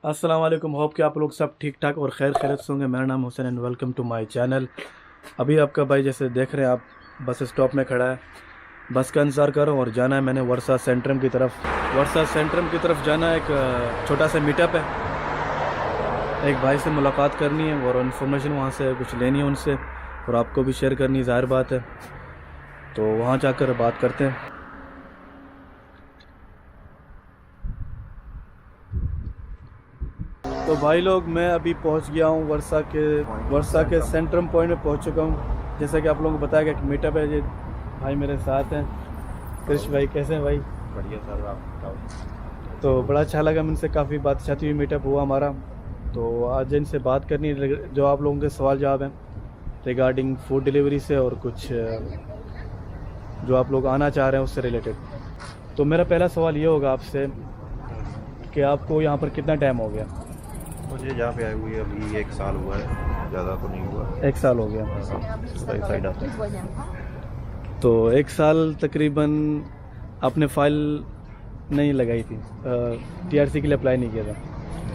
अस्सलाम वालेकुम। होप कि आप लोग सब ठीक ठाक और खैर खैरियत से होंगे। मेरा नाम Hussain and welcome to my channel. अभी आपका भाई जैसे देख रहे हैं आप बस स्टॉप में खड़ा है, बस का इंतज़ार कर रहा हूँ और जाना है मैंने वर्सा सेंट्रम की तरफ। वर्सा सेंट्रम की तरफ जाना है, एक छोटा सा मीटअप है, एक भाई से मुलाकात करनी है और इन्फॉर्मेशन वहाँ से कुछ लेनी है उनसे और आपको भी शेयर करनी, ज़ाहिर बात है। तो वहाँ जाकर बात करते हैं। तो भाई लोग, मैं अभी पहुंच गया हूं वर्सा के सेंट्रम पॉइंट में पहुंच चुका हूं। जैसा कि आप लोगों को बताया गया कि मीटअप है। ये भाई मेरे साथ हैं, कृष भाई। कैसे हैं भाई? बढ़िया सर, आप बताओ। तो बड़ा अच्छा लगा, मुझसे काफ़ी बात चाहती हुई मीटअप हुआ हमारा। तो आज इनसे बात करनी है जो आप लोगों के सवाल जवाब हैं रिगार्डिंग फूड डिलीवरी से और कुछ जो आप लोग आना चाह रहे हैं उससे रिलेटेड। तो मेरा पहला सवाल ये होगा आपसे कि आपको यहाँ पर कितना टाइम हो गया? मुझे यहाँ पे आए हुए अभी 1 साल हुआ है, ज़्यादा तो नहीं हुआ। 1 साल हो गया। साइड आता है। तो 1 साल तकरीबन आपने फ़ाइल नहीं लगाई थी, टीआरसी के लिए अप्लाई नहीं किया था?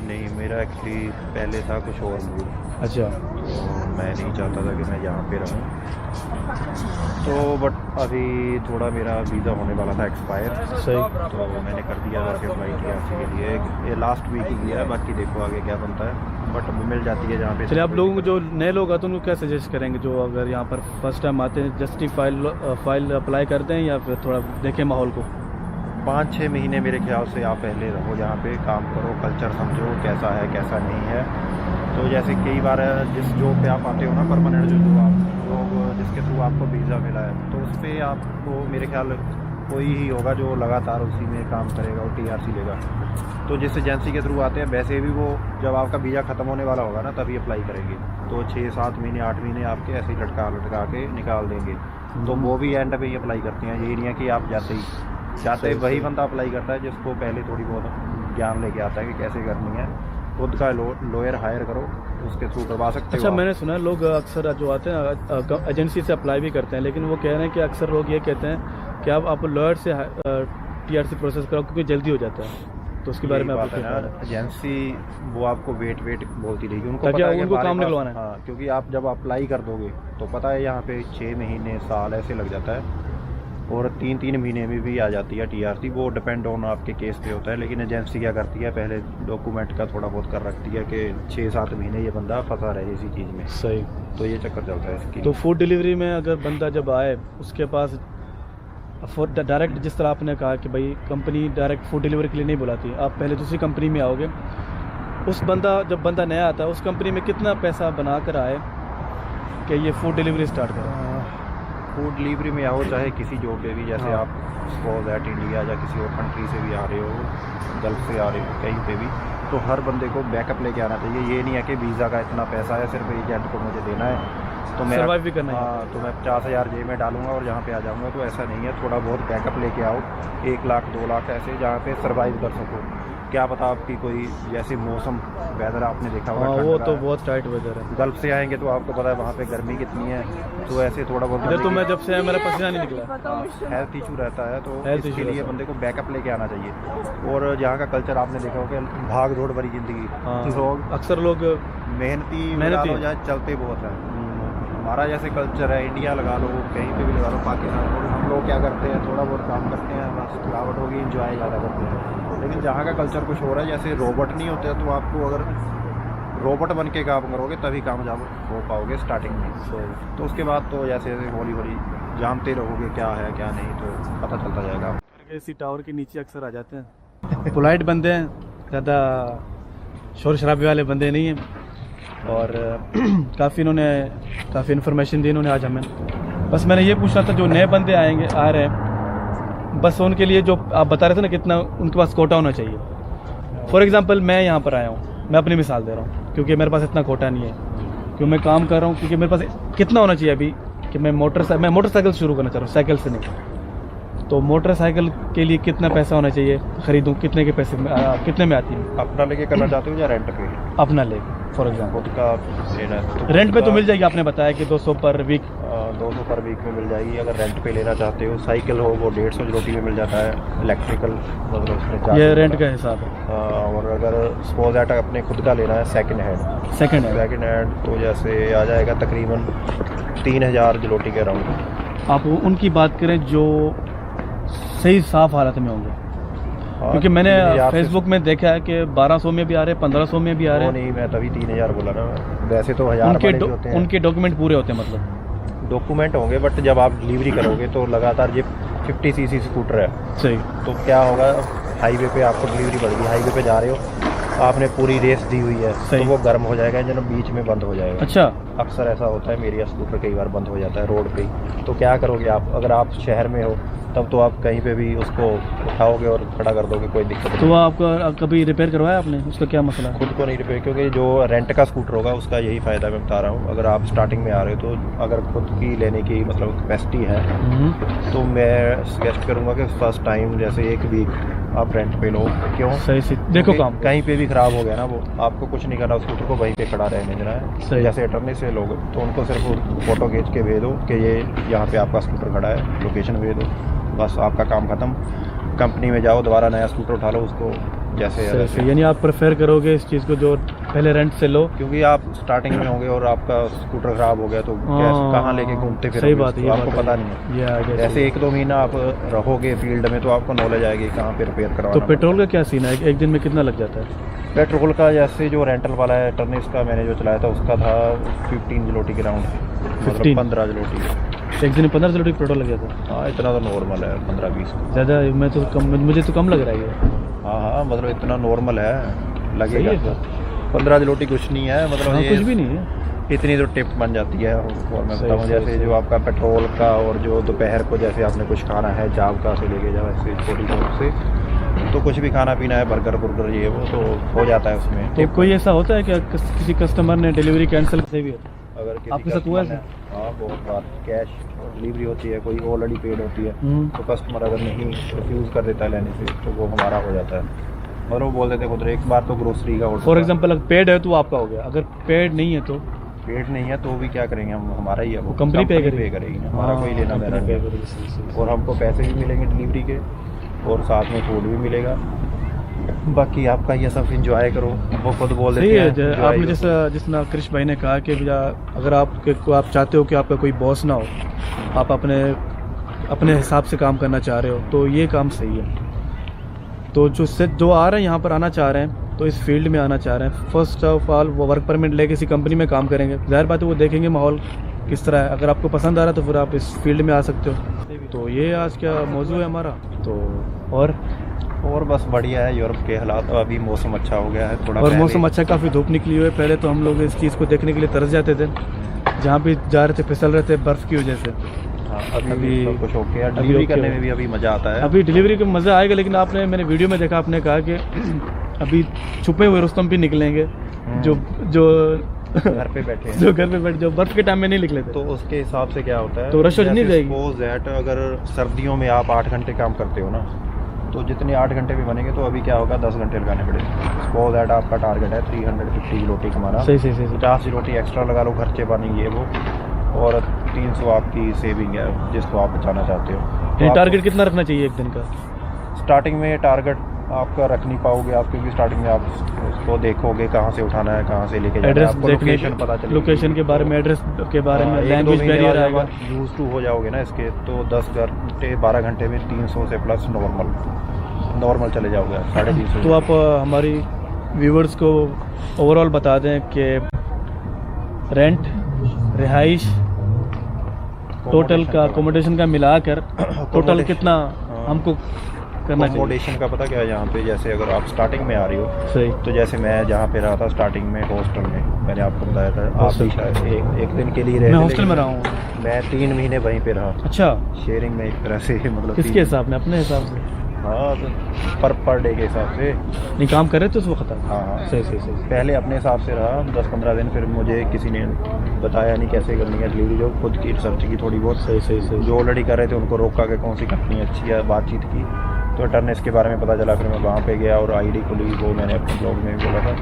नहीं, मेरा एक्चुअली पहले था कुछ और मूड। अच्छा। तो मैं नहीं चाहता था कि मैं यहाँ पे रहूँ, तो बट अभी थोड़ा मेरा वीज़ा होने वाला था एक्सपायर। सही। तो मैंने कर दिया करके अप्लाई टीआरसी के लिए। ये लास्ट वीक ही किया है, बाकी देखो आगे क्या बनता है, बट मिल जाती है जहाँ पे। चलिए, आप लोगों को जो नए लोग आते हैं उनको क्या सजेस्ट करेंगे जो अगर यहाँ पर फर्स्ट टाइम आते हैं, जस्ट फाइल अप्लाई करते हैं या फिर थोड़ा देखें माहौल को? 5-6 महीने मेरे ख्याल से आप पहले रहो, जहाँ पे काम करो, कल्चर समझो कैसा है कैसा नहीं है। तो जैसे कई बार जिस जॉब पे आप आते हो ना, परमानेंट जो आप जॉब जिसके थ्रू आपको वीज़ा मिला है, तो उस पर आपको मेरे ख्याल कोई ही होगा जो लगातार उसी में काम करेगा और टीआरसी लेगा। तो जिस एजेंसी के थ्रू आते हैं वैसे भी वो जब आपका वीज़ा ख़त्म होने वाला होगा ना तभी अप्लाई करेंगे। तो 6-7 महीने 8 महीने आपके ऐसे ही लटका के निकाल देंगे। तो वो भी एंड पे ही अप्लाई करते हैं। ये नहीं है कि आप जाते वही बंदा अप्लाई करता है जिसको पहले थोड़ी बहुत ज्ञान लेके आता है कि कैसे करनी है। खुद का लॉयर हायर करो, उसके थ्रू करवा सकते हो। अच्छा, मैंने सुना है लोग अक्सर जो आते हैं एजेंसी से अप्लाई भी करते हैं, लेकिन वो कह रहे हैं कि अक्सर लोग ये कहते हैं कि आप लॉयर से टीआरसी प्रोसेस कराओ क्योंकि जल्दी हो जाता है। तो उसके बारे में बात है ना, एजेंसी वो आपको वेट बोलती रहेगी, उनको पता है उनको काम निकलवाना है। हाँ, क्योंकि आप जब अप्लाई कर दोगे तो पता है यहाँ पे 6 महीने साल ऐसे लग जाता है और 3-3 महीने में भी आ जाती है टीआरसी। वो डिपेंड ऑन आपके केस पे होता है। लेकिन एजेंसी क्या करती है, पहले डॉक्यूमेंट का थोड़ा बहुत कर रखती है कि 6-7 महीने ये बंदा फंसा रहे इसी चीज़ में। सही। तो ये चक्कर चलता है इसकी। तो फूड डिलीवरी में अगर बंदा जब आए उसके पास डायरेक्ट, जिस तरह आपने कहा कि भाई कंपनी डायरेक्ट फूड डिलीवरी के लिए नहीं बुलाती, आप पहले दूसरी कंपनी में आओगे, जब बंदा नया आता है उस कंपनी में कितना पैसा बना कर आए कि ये फूड डिलीवरी स्टार्ट करें? फूड डिलीवरी में आओ चाहे किसी जॉब पे भी, जैसे आप सपोज एट इंडिया या किसी और कंट्री से भी आ रहे हो, गल्फ से आ रहे हो, कहीं पे भी, तो हर बंदे को बैकअप लेके आना चाहिए। ये नहीं है कि वीज़ा का इतना पैसा है सिर्फ एजेंट को मुझे देना है तो मैं सर्वाइव भी करना है। हाँ, तो मैं 50,000 जेब में डालूंगा और यहाँ पे आ जाऊँगा। तो ऐसा नहीं है, थोड़ा बहुत बैकअप लेके आओ, 1 लाख 2 लाख ऐसे, जहाँ पे सर्वाइव कर सको। क्या पता आपकी कोई जैसे मौसम वेदर आपने देखा होगा, वो तो बहुत टाइट वेदर है। गल्फ से आएंगे तो आपको पता है वहाँ पे गर्मी कितनी है। तो ऐसे थोड़ा बहुत इधर तो मैं जब से मेरा पसीना नहीं निकला। हेल्थ इशू रहता है, तो हेल्थ इसके इशू लिए बंदे को बैकअप लेके आना चाहिए। और यहाँ का कल्चर आपने देखा होगा, भाग दौड़ भरी जिंदगी। लोग अक्सर लोग मेहनती चलते बहुत हैं। हमारा जैसे कल्चर है, इंडिया लगा लो, कहीं पे भी लगा लो, पाकिस्तान, हम लोग क्या करते हैं, थोड़ा बहुत काम करते हैं, बस थकावट होगी, इंजॉय ज़्यादा करते हैं। लेकिन जहाँ का कल्चर कुछ हो रहा है, जैसे रोबोट नहीं होते, तो आपको अगर रोबोट बन के काम करोगे तभी कामयाब हो पाओगे स्टार्टिंग में। तो उसके बाद तो जैसे हौली हौली जानते रहोगे क्या है क्या नहीं, तो पता चलता जाएगा। इसी टावर के नीचे अक्सर आ जाते हैं, पोलाइट बंदे हैं, ज़्यादा शोर शराबे वाले बंदे नहीं हैं और काफ़ी इन्फॉर्मेशन दी इन्होंने आज हमें। बस मैंने ये पूछना था, जो नए बंदे आ रहे हैं, बस उनके लिए जो आप बता रहे थे ना कितना उनके पास कोटा होना चाहिए। फॉर एग्जांपल मैं यहाँ पर आया हूँ, मैं अपनी मिसाल दे रहा हूँ, क्योंकि मेरे पास इतना कोटा नहीं है, क्योंकि मैं काम कर रहा हूँ, क्योंकि मेरे पास कितना होना चाहिए अभी कि मैं मोटरसाइकिल शुरू करना चाह रहा हूँ, साइकिल से नहीं। तो मोटरसाइकिल के लिए कितना पैसा होना चाहिए, ख़रीदूँ कितने के पैसे कितने में आती है? अपना लेके करना चाहते हो या रेंट पे? अपना लेके। For example? खुद का लेना है तो रेंट पे खुद तो का, मिल जाएगी, आपने बताया कि 200 पर वीक। 200 पर वीक में मिल जाएगी। अगर रेंट पे लेना चाहते हो, साइकिल हो, वो 150 zloty में मिल जाता है, इलेक्ट्रिकल, मतलब उसमें ये charge रेंट होगा। का हिसाब है। और अगर सपोज दैट अपने खुद का लेना है सेकंड हैंड, सेकंड है। तो जैसे आ जाएगा तकरीबन 3000 zloty के अराउंड। आप उनकी बात करें जो सही साफ हालत में होंगे, क्योंकि मैंने 3000 से- फेसबुक में देखा है कि 1200 में भी आ रहे हैं, 1500 में भी आ रहे वो हैं। नहीं, मैं तभी 3000 बोला ना। वैसे तो 1000 वाले भी होते हैं। उनके डॉक्यूमेंट पूरे होते हैं, मतलब डॉक्यूमेंट होंगे, बट जब आप डिलीवरी करोगे तो लगातार ये 50 cc स्कूटर है, सही। तो क्या होगा, हाईवे पे आपको डिलीवरी पड़ेगी, हाईवे पे जा रहे हो, आपने पूरी रेस दी हुई है, सही। तो वो गर्म हो जाएगा, इंजन बीच में बंद हो जाएगा। अच्छा। अक्सर ऐसा होता है, मेरी स्कूटर कई बार बंद हो जाता है रोड पे ही। तो क्या करोगे आप, अगर आप शहर में हो तब तो आप कहीं पे भी उसको उठाओगे और खड़ा कर दोगे, कोई दिक्कत तो नहीं। वो आपका कभी रिपेयर करवाया आपने, उसका क्या मसला है? खुद को नहीं रिपेयर, क्योंकि जो रेंट का स्कूटर होगा उसका यही फ़ायदा मैं बता रहा हूँ। अगर आप स्टार्टिंग में आ रहे हो तो अगर खुद की लेने की मतलब कैपेसिटी है, तो मैं सजेस्ट करूँगा कि फर्स्ट टाइम जैसे 1 वीक आप रेंट पे लो। क्यों? सही से देखो क्योंकि काम। कहीं पे भी ख़राब हो गया ना, वो आपको कुछ नहीं करना, स्कूटर को वहीं पे खड़ा रहने देना है। सही। जैसे अटर्नी से लोग तो उनको सिर्फ फ़ोटो खींच के भेज दो कि ये यहाँ पे आपका स्कूटर खड़ा है, लोकेशन भेज दो, बस आपका काम ख़त्म। कंपनी में जाओ, दोबारा नया स्कूटर उठा लो, उसको जैसे है सही वैसे। से, यानी आप प्रेफर करोगे इस चीज़ को जो पहले रेंट से लो। क्योंकि आप स्टार्टिंग में होंगे और आपका स्कूटर ख़राब हो गया तो कहाँ लेके घूमते फिर सही बात है, ये आपको बात पता है। नहीं है। ये आइडिया जैसे सही। 1-2 महीना आप रहोगे फील्ड में तो आपको नॉलेज आएगी कहाँ पे रिपेयर करवाना। तो पेट्रोल का क्या सीन है, एक दिन में कितना लग जाता है? पेट्रोल का जैसे जो रेंटल वाला है टर्निस का, मैंने जो चलाया था उसका था 15 zloty के राउंड, मतलब 15? 15 zloty। एक दिन में 15 zloty पेट्रोल लग जाता है? हाँ, इतना तो नॉर्मल है, 15-20। ज़्यादा, मैं तो कम, मुझे तो कम लग रहा है ये। हाँ, मतलब इतना नॉर्मल है, लगेगा। सही है। 15 zloty कुछ नहीं है, मतलब हाँ, ये कुछ भी नहीं है। इतनी तो टिप बन जाती है। और मैं सही, बताऊँ सही, जैसे सही। जो आपका पेट्रोल का और जो दोपहर को जैसे आपने कुछ खाना है, जाब का से लेके जाओ ऐसे छोटी शॉप से, तो कुछ भी खाना पीना है, बर्गर बुर्गर ये वो तो हो जाता है उसमें तो टिप। कोई ऐसा होता है कि किसी कस्टमर ने डिलीवरी कैंसिल कर दी? अगर किसी आपके साथ हुआ है customer ने- हाँ, बहुत बार कैश डिलीवरी होती है, कोई ऑलरेडी पेड होती है, तो कस्टमर अगर नहीं रिफ्यूज़ कर देता है लेने से तो वो हमारा हो जाता है। और वो बोल देते खुद, एक बार तो ग्रोसरी का ऑर्डर फॉर एग्जांपल अगर पेड है तो आपका हो गया, अगर पेड नहीं है तो पेड नहीं है तो भी क्या करेंगे हम, हमारा ही है वो, कंपनी पे करेगी, हमारा कोई लेना देना नहीं है। और हमको पैसे भी मिलेंगे डिलीवरी के और साथ में फूड भी मिलेगा। बाकी आपका ये सब इंजॉय करो, वो खुद बोल सही देते है। हैं enjoy आपने करो। जैसा जिसना कृष भाई ने कहा कि भैया अगर आप चाहते हो कि आपका कोई बॉस ना हो, आप अपने हिसाब से काम करना चाह रहे हो, तो ये काम सही है। तो जो आ रहे हैं यहाँ पर आना चाह रहे हैं, तो इस फील्ड में आना चाह रहे हैं, फर्स्ट ऑफ ऑल वो वर्क परमिट ले किसी कंपनी में काम करेंगे, ज़ाहिर बात है वो देखेंगे माहौल किस तरह है। अगर आपको पसंद आ रहा है तो फिर आप इस फील्ड में आ सकते हो। तो ये आज क्या मौजू है हमारा। तो और बस बढ़िया है, यूरोप के हालात, अभी मौसम अच्छा हो गया है थोड़ा। और मौसम अच्छा, काफ़ी धूप निकली हुई है। पहले तो हम लोग इस चीज़ को देखने के लिए तरस जाते थे, जहाँ भी जा रहे थे फिसल रहे थे बर्फ़ की वजह से। हाँ, अभी अभी- सब कुछ ओके है, अभी डिलीवरी ओके करने है। में भी अभी मज़ा आता है। अभी डिलीवरी का मज़ा आएगा, लेकिन मैंने वीडियो में देखा, आपने कहा कि अभी छुपे हुए रुस्तम भी निकलेंगे, जो घर पे बैठे हैं, जो घर पे बैठ, जो बर्फ़ के टाइम में नहीं निकले थे। तो उसके हिसाब से क्या होता है, तो रश नहीं जाएगी। सपोज दैट अगर सर्दियों में आप 8 घंटे काम करते हो ना, तो जितने 8 घंटे भी बनेंगे तो अभी क्या होगा, 10 घंटे लगाने पड़ेंगे। सपोज दैट आपका टारगेट है 350 zloty कमाना, सही सही सही। 50 zloty एक्स्ट्रा लगा लो, खर्चे पानी ये वो, और 300 आपकी सेविंग है जिसको आप बचाना चाहते हो। तो ये आप टारगेट कितना रखना चाहिए एक दिन का? स्टार्टिंग में टारगेट आपका रख नहीं पाओगे आप, क्योंकि स्टार्टिंग में आप उसको देखोगे कहाँ से उठाना है, कहाँ से लेके जाना है, एड्रेस आपको देखने, लोकेशन पता चलेगी। लोकेशन के बारे में, एड्रेस के बारे में, लैंग्वेज बैरियर आएगा। यूज टू हो जाओगे ना इसके, तो 10 घंटे 12 घंटे में 300 से प्लस नॉर्मल चले जाओगे, 350। तो आप हमारी व्यूवर्स को ओवरऑल बता दें कि रेंट, रिहाइश, टोटल का अकोमोडेशन का मिलाकर टोटल कितना हमको करना चाहिए? अकोमोडेशन का पता क्या है यहाँ पे, जैसे अगर आप स्टार्टिंग में आ रही हो, सही। तो जैसे मैं जहाँ पे रहा था स्टार्टिंग में हॉस्टल में, मैंने आपको बताया था, आप भी शायद एक दिन के लिए रहे मैं थे, हॉस्टल में लेकिन रहा हूँ। मैं 3 महीने वहीं पे रहा, अच्छा, शेयरिंग में एक तरह से, मतलब किसके हिसाब में? अपने हिसाब से? हाँ, तो पर डे के हिसाब से। नहीं काम कर रहे थे उस वक्त? हाँ हाँ, सही सही सही। पहले अपने हिसाब से रहा 10-15 दिन, फिर मुझे किसी ने बताया नहीं कैसे करनी है डिलीवरी, जो खुद की रिसर्च की थोड़ी बहुत, सही सही सही। जो ऑलरेडी कर रहे थे उनको रोका कि कौन सी कंपनी अच्छी है, बातचीत की, तो टर्नेस के बारे में पता चला, फिर मैं वहाँ पे गया और आईडी खुली, वो मैंने अपने ब्लॉग में भी बोला था।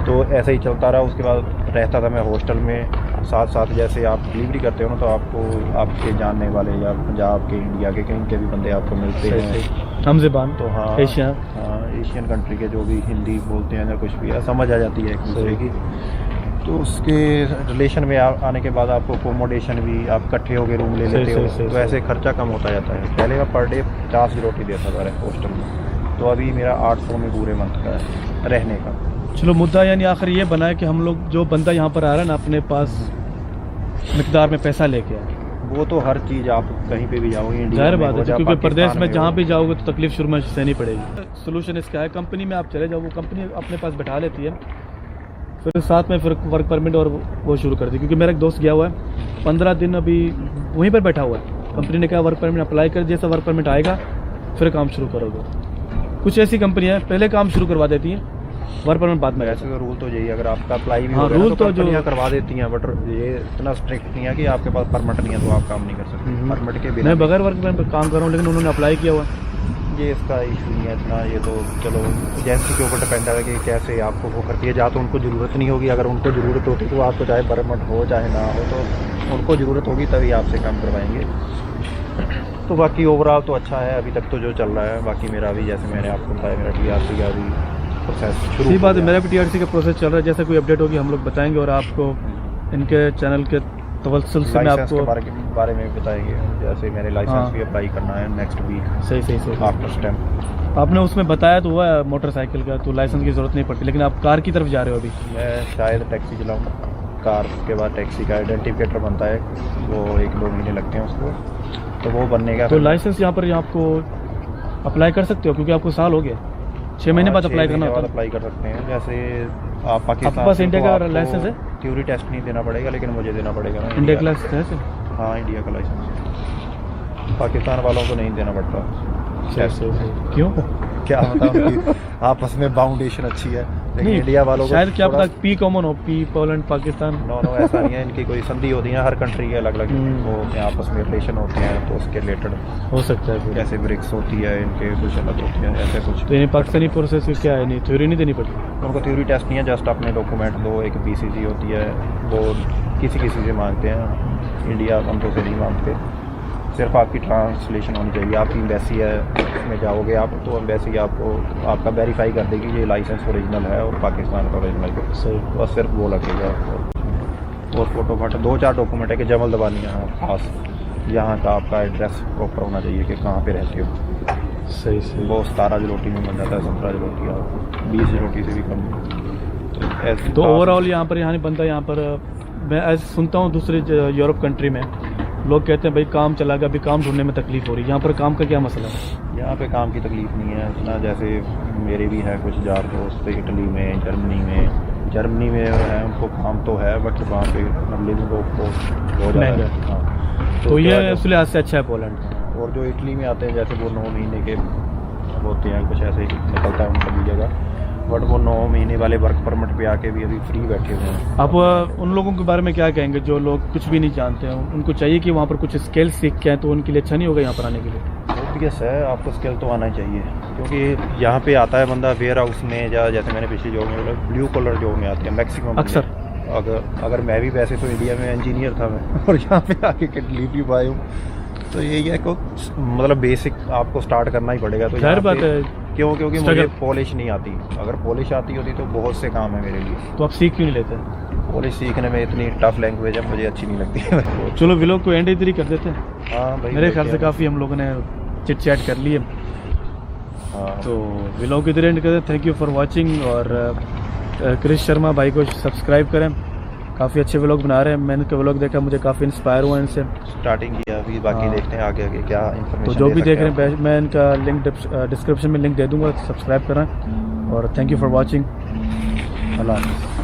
तो ऐसे ही चलता रहा। उसके बाद रहता था मैं हॉस्टल में, साथ साथ जैसे आप डिलीवरी करते हो ना, तो आपको आपके जानने वाले या पंजाब के, इंडिया के, कहीं के भी बंदे आपको मिलते हैं। हम ज़बान तो हाँ, एशियन कंट्री के जो भी हिंदी बोलते हैं या कुछ भी है, समझ आ जाती है एक दूसरे की। तो उसके रिलेशन में आने के बाद आपको अकोमोडेशन भी, आप इकट्ठे होकर रूम ले लेते हो, तो ऐसे खर्चा कम होता जाता है। पहले मैं पर डे 50 की रोटी देता था हॉस्टल में, तो अभी मेरा 800 में पूरे मंथ का है रहने का। चलो, मुद्दा यानी आखिर ये बना है कि हम लोग, जो बंदा यहाँ पर आ रहा है ना, अपने पास मिकदार में पैसा लेके आए। वो तो हर चीज़ आप कहीं पे भी जाओगे, जाहिर बात है, क्योंकि प्रदेश में जहाँ भी जाओगे तो तकलीफ शुरू में सहनी पड़ेगी। सोल्यूशन इसका है, कंपनी में आप चले जाओ, वो कंपनी अपने पास बैठा लेती है, फिर साथ में फिर वर्क परमिट और वो शुरू कर दी। क्योंकि मेरा एक दोस्त गया हुआ है 15 दिन अभी वहीं पर बैठा हुआ है। कंपनी ने कहा वर्क परमिट अप्लाई कर, जैसा वर्क परमिट आएगा फिर काम शुरू करोगे। कुछ ऐसी कंपनियाँ पहले काम शुरू करवा देती हैं, वर्क परमिट बाद में। ऐसे तो रूल तो यही है, अगर आपका अप्लाई भी हाँ, हो गया रूल तो जो करवा देती हैं, बट ये इतना स्ट्रिक्ट नहीं है कि आपके पास परमिट नहीं है तो आप काम नहीं कर सकते। परमिट के बिना मैं बगैर वर्क परमिट काम कर रहा हूँ, लेकिन उन्होंने अप्लाई किया हुआ। ये इसका इशू नहीं है इतना, ये तो चलो एजेंसी के ऊपर डिपेंड है कि कैसे आपको वो करती है। या तो उनको ज़रूरत नहीं होगी, अगर उनको ज़रूरत होती तो आपको चाहे परमिट हो चाहे ना हो, तो उनको ज़रूरत होगी तभी आपसे काम करवाएंगे। तो बाकी ओवरऑल तो अच्छा है अभी तक तो जो चल रहा है। बाकी मेरा अभी, जैसे मैंने आपको बताया, मेरा TRC का अभी प्रोसेस शुरू। सही बात है, मेरा भी TRC का प्रोसेस चल रहा है। जैसे कोई अपडेट होगी हम लोग बताएंगे, और आपको इनके चैनल के तवस्सुल से मैं आपको बारे में बताएंगे। जैसे मैंने लाइसेंस भी अप्लाई करना है नेक्स्ट वीक। सही आफ्टर स्टैम्प आपने उसमें बताया तो हुआ है मोटरसाइकिल का, तो लाइसेंस की ज़रूरत नहीं पड़ती, लेकिन आप कार की तरफ जा रहे हो अभी। मैं शायद टैक्सी चलाऊँ, कार के बाद टैक्सी का आइडेंटिफिकेटर बनता है, वो 1-2 महीने लगते हैं उसको, तो वो बनने का। तो लाइसेंस यहाँ पर आपको अप्लाई कर सकते हो, क्योंकि आपको साल हो गया, 6 महीने बाद अप्लाई करना होता है। अप्लाई कर सकते हैं। जैसे आप पाकिस्तान, आपके पास इंडिया का लाइसेंस है? थ्योरी टेस्ट नहीं देना पड़ेगा, लेकिन मुझे देना पड़ेगा। इंडिया का लाइसेंस है? हाँ, इंडिया का लाइसेंस पाकिस्तान वालों को नहीं देना पड़ता। क्यों? क्या पता, उनकी आपस में बाउंडेशन अच्छी है, लेकिन इंडिया वालों को शायद क्या पता पी कॉमन हो, पी पोलैंड पाकिस्तान। नो ऐसा नहीं है, इनकी कोई संधि होती है हर कंट्री के अलग अलग, वो अपने आपस में रिलेशन होते हैं, तो उसके रिलेटेड हो सकता है। जैसे ब्रिक्स होती है, इनके कुछ अलग होती है, ऐसे कुछ। तो इन्हें पाकिस्तानी प्रोसेस क्या है, नहीं थ्योरी नहीं देनी पड़ती उनको? थ्योरी टेस्ट नहीं है, जस्ट अपने डॉक्यूमेंट दो। एक BCG होती है, वो किसी से मांगते हैं, इंडिया हम तो से नहीं मांगते। सिर्फ आपकी ट्रांसलेशन होनी चाहिए। आपकी एम्बेसी है, उसमें जाओगे आप, तो एम्बेसी आपको आपका वेरीफाई कर देगी ये लाइसेंस ओरिजिनल है और पाकिस्तान का ओरिजिनल है। सही, बस सिर्फ वो लगेगा। और फोटो फाटो 2-4 डॉक्यूमेंट है कि जमल दबानी है खास, यहाँ का आपका एड्रेस प्रॉपर होना चाहिए कि कहाँ पे रहते हो। सही वो 17 जलोटी में बन जाता है, 17 जलोटी और 20 जलोटी से भी कम। तो ओवरऑल यहाँ पर बंदा यहाँ पर, मैं ऐसे सुनता हूँ दूसरे यूरोप कंट्री में लोग कहते हैं भाई काम चला गया, अभी काम ढूंढने में तकलीफ हो रही है। यहाँ पर काम का क्या मसला है? यहाँ पे काम की तकलीफ नहीं है इतना। जैसे मेरे भी है कुछ यार दोस्त इटली में, जर्मनी में है, उनको काम तो है, बट वहाँ पे लिविंग को बहुत ज़्यादा। हाँ, तो ये उस लिहाज से अच्छा है पोलैंड। और जो इटली में आते हैं, जैसे वो 9 महीने के होते हैं, कुछ ऐसे ही निकलता है उनका भी जगह, बट वो 9 महीने वाले वर्क परमिट पे आके भी अभी फ्री बैठे हुए हैं। आप उन लोगों के बारे में क्या कहेंगे जो लोग कुछ भी नहीं जानते हैं? उनको चाहिए कि वहाँ पर कुछ स्किल सीख के आए, तो उनके लिए अच्छा नहीं होगा यहाँ पर आने के लिए? ऑब्वियस है, आपको स्किल तो आना ही चाहिए, क्योंकि यहाँ पे आता है बंदा वेयर हाउस में, या जैसे मैंने पिछली जॉब में ब्लू कलर जॉब में आते हैं मैक्सिमम अक्सर। अगर मैं भी वैसे तो इंडिया में इंजीनियर था मैं, और यहाँ पे आके डिलीवरी बॉय हूँ, तो यही है को मतलब बेसिक आपको स्टार्ट करना ही पड़ेगा। तो जाहिर बात है, क्योंकि मुझे पॉलिश नहीं आती। अगर पॉलिश आती होती तो बहुत से काम है मेरे लिए। तो आप सीख क्यों नहीं लेते? पॉलिश सीखने में इतनी टफ लैंग्वेज है, मुझे अच्छी नहीं लगती है। चलो व्लॉग को एंड इधर कर देते हैं। हाँ भाई, मेरे ख्याल से काफ़ी हम लोगों ने चिट चैट कर लिए। हाँ, तो व्लॉग इधर एंड कर देते। थैंक यू फॉर वॉचिंग, और क्रिश शर्मा भाई को सब्सक्राइब करें, काफ़ी अच्छे व्लॉग बना रहे हैं। मैंने उनके व्लॉग देखा, मुझे काफ़ी इंस्पायर हुआ इनसे। स्टार्टिंग किया अभी, बाकी देखते हैं आगे क्या इन्फॉर्मेशन। तो जो भी देख रहे हैं, मैं इनका लिंक डिस्क्रिप्शन में लिंक दे दूँगा, सब्सक्राइब करें। और थैंक यू फॉर वॉचिंग। अल्लाह हाफ़िज़।